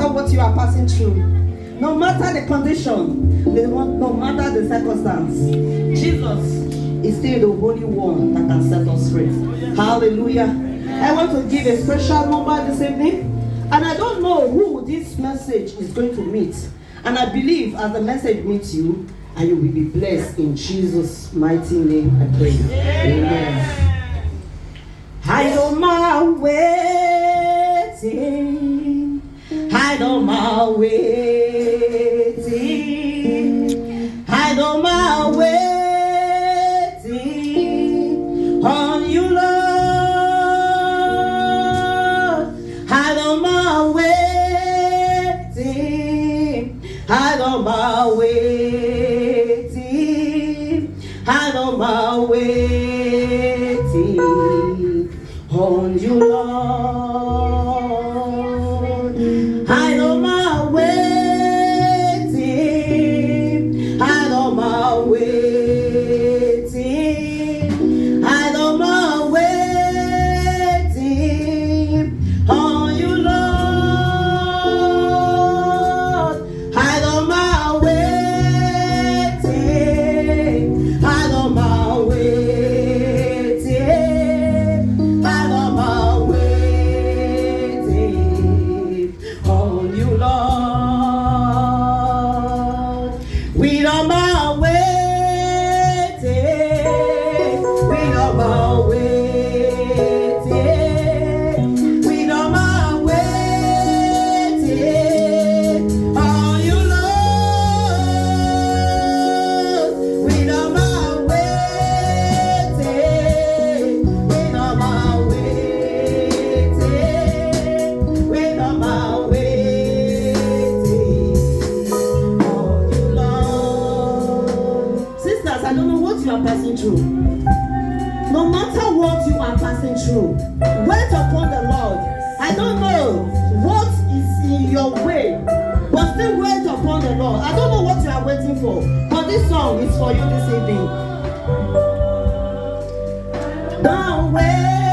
matter what you are passing through, no matter the condition, no matter the circumstance, Jesus is still the Holy One that can set us free. Hallelujah. I want to give a special number this evening, and I don't know who this message is going to meet. And I believe as the message meets you, and you will be blessed in Jesus' mighty name, I pray. Amen. Hide on my waiting, hide on my waiting, hide on my waiting on you, Lord. Hide on my waiting, hide on my waiting, hide on my waiting on you, Lord. Hide on my waiting, hide on my waiting, hide on my waiting on you, Lord. Hide on my waiting, hide on my waiting, hide on my waiting on you, Lord. We on my waiting, we on my waiting, we on my waiting on you, Lord. We on my waiting, we on my waiting, we on my waiting on you, Lord. Sisters, I don't know what you are passing through. No matter what you are passing through, wait upon the Lord. I don't know what is in your way, but still wait upon the Lord. I don't know what you are waiting for, but this song is for you this evening. Don't wait.